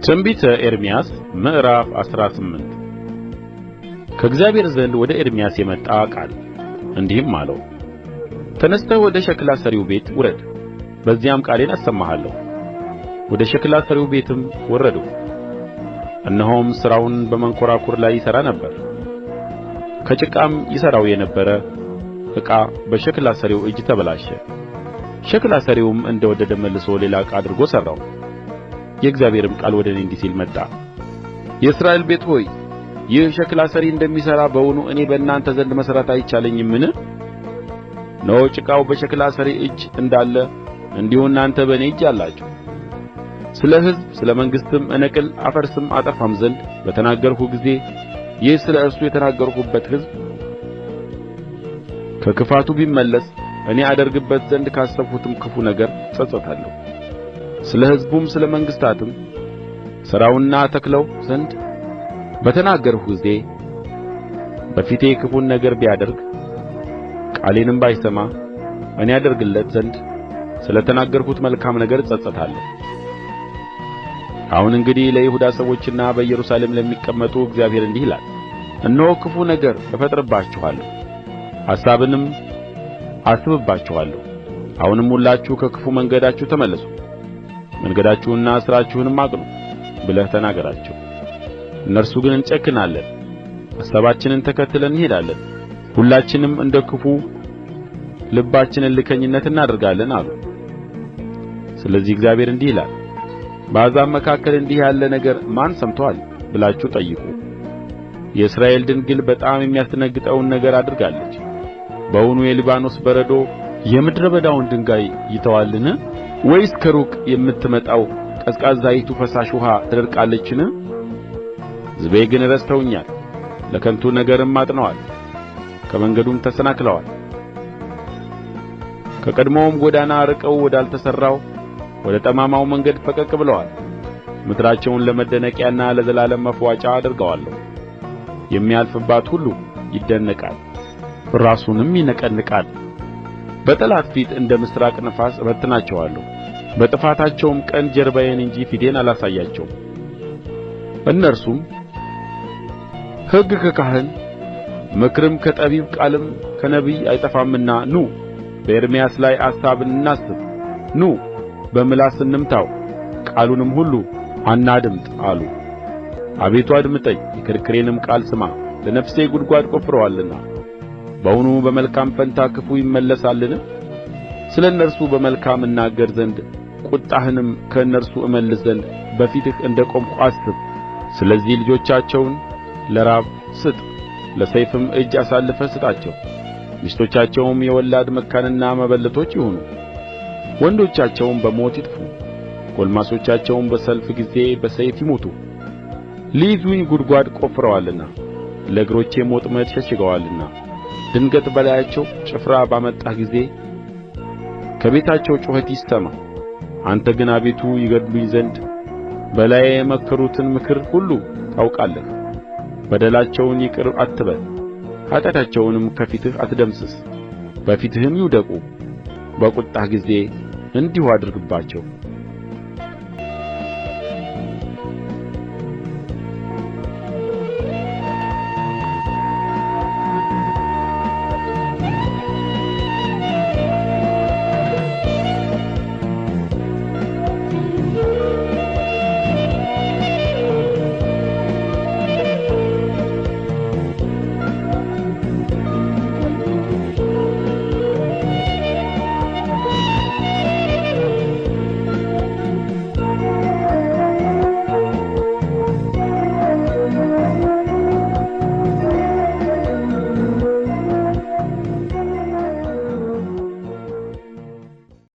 ትንቢተ ኤርምያስ ምዕራፍ 18 ከእግዚአብሔር ዘንድ ወደ ኤርምያስ የመጣ ቃል እንዲህም አለው። ተነሥተህ ወደ ሸክላ ሠሪው ቤት ውረድ፣ በዚያም ቃሌን አሰማሃለሁ። ወደ ሸክላ ሠሪው ቤትም ወረድሁ፣ እነሆም ሥራውን በመንኰራኵር ላይ ይሠራ ነበር። ከጭቃም ይሠራው የነበረ ዕቃ በሸክላ ሠሪው እጅ ተበላሸ። ሸክላ ሠሪውም እንደ ወደደ መልሶ ሌላ ዕቃ አድርጎ ሠራው። የእግዚአብሔርም ቃል ወደ እኔ እንዲህ ሲል መጣ። የእስራኤል ቤት ሆይ ይህ ሸክላ ሠሪ እንደሚሠራ በውኑ እኔ በእናንተ ዘንድ መሥራት አይቻለኝምን? እነሆ ጭቃው በሸክላ ሠሪ እጅ እንዳለ እንዲሁ እናንተ በእኔ እጅ አላችሁ። ስለ ሕዝብ ስለ መንግሥትም እነቅል አፈርስም አጠፋም ዘንድ በተናገርሁ ጊዜ ይህ ስለ እርሱ የተናገርሁበት ሕዝብ ከክፋቱ ቢመለስ እኔ አደርግበት ዘንድ ካሰብሁትም ክፉ ነገር እጸጸታለሁ። ስለ ሕዝቡም ስለ መንግሥታትም እሠራውና እተክለው ዘንድ በተናገርሁ ጊዜ በፊቴ ክፉን ነገር ቢያደርግ ቃሌንም ባይሰማ እኔ አደርግለት ዘንድ ስለ ተናገርሁት መልካም ነገር እጸጸታለሁ። አሁን እንግዲህ ለይሁዳ ሰዎችና በኢየሩሳሌም ለሚቀመጡ እግዚአብሔር እንዲህ ይላል፣ እነሆ ክፉ ነገር እፈጥርባችኋለሁ፣ ሐሳብንም አስብባችኋለሁ። አሁንም ሁላችሁ ከክፉ መንገዳችሁ ተመለሱ፣ መንገዳችሁንና ሥራችሁንም አቅኑ ብለህ ተናገራቸው። እነርሱ ግን እንጨክናለን፣ ሐሳባችንን ተከትለን እንሄዳለን፣ ሁላችንም እንደ ክፉ ልባችን እልከኝነት እናደርጋለን አሉ። ስለዚህ እግዚአብሔር እንዲህ ይላል፣ በአሕዛብ መካከል እንዲህ ያለ ነገር ማን ሰምቶአል ብላችሁ ጠይቁ። የእስራኤል ድንግል በጣም የሚያስደነግጠውን ነገር አድርጋለች። በውኑ የሊባኖስ በረዶ የምድረ በዳውን ድንጋይ ይተዋልን? ወይስ ከሩቅ የምትመጣው ቀዝቃዛይቱ ፈሳሽ ውኃ ትደርቃለችን? ሕዝቤ ግን ረስተውኛል፣ ለከንቱ ነገርም አጥነዋል፣ ከመንገዱም ተሰናክለዋል። ከቀድሞውም ጐዳና ርቀው ወዳልተሠራው ወደ ጠማማው መንገድ ፈቀቅ ብለዋል። ምድራቸውን ለመደነቂያና ለዘላለም መፍዋጫ አድርገዋለሁ። የሚያልፍባት ሁሉ ይደነቃል፣ ራሱንም ይነቀንቃል። በጠላት ፊት እንደ ምሥራቅ ነፋስ እበትናቸዋለሁ። በጥፋታቸውም ቀን ጀርባዬን እንጂ ፊቴን አላሳያቸውም። እነርሱም ሕግ ከካህን ምክርም ከጠቢብ ቃልም ከነቢይ አይጠፋምና ኑ በኤርምያስ ላይ አሳብን እናስብ፣ ኑ በምላስ እንምታው፣ ቃሉንም ሁሉ አናድምጥ አሉ። አቤቱ አድምጠኝ፣ የክርክሬንም ቃል ስማ። ለነፍሴ ጕድጓድ ቈፍረዋልና በውኑ በመልካም ፋንታ ክፉ ይመለሳልን? ስለ እነርሱ በመልካም እናገር ዘንድ ቍጣህንም ከእነርሱ እመልስ ዘንድ በፊትህ እንደ ቆምሁ አስብ። ስለዚህ ልጆቻቸውን ለራብ ስጥ፣ ለሰይፍም እጅ አሳልፈህ ስጣቸው። ሚስቶቻቸውም የወላድ መካንና መበለቶች ይሁኑ፣ ወንዶቻቸውም በሞት ይጥፉ፣ ጕልማሶቻቸውም በሰልፍ ጊዜ በሰይፍ ይሙቱ። ሊይዙኝ ጕድጓድ ቈፍረዋልና ለእግሮቼም ወጥመድ ሸሽገዋልና ድንገት በላያቸው ጭፍራ ባመጣህ ጊዜ ከቤታቸው ጩኸት ይሰማ። አንተ ግን አቤቱ ይገድሉኝ ዘንድ በላዬ የመከሩትን ምክር ሁሉ ታውቃለህ። በደላቸውን ይቅር አትበል፣ ኃጢአታቸውንም ከፊትህ አትደምስስ። በፊትህም ይውደቁ፣ በቍጣህ ጊዜ እንዲሁ አድርግባቸው።